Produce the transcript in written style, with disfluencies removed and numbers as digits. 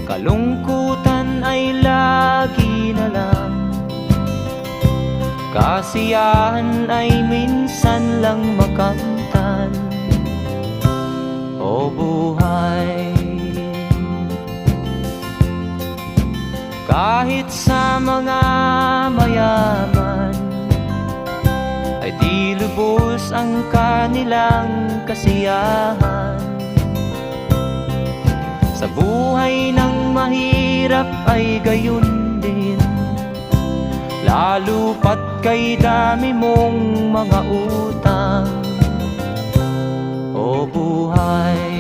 Kalungkutan ay lagi na lang, kasiyahan ay minsan lang makamtan. O buhay, kahit sa mga mayaman ay di lubos ang kanilang kasiyahan. Sa buhay ng mahirap ay gayon din, lalo pat kay dami mong mga utang. O buhay,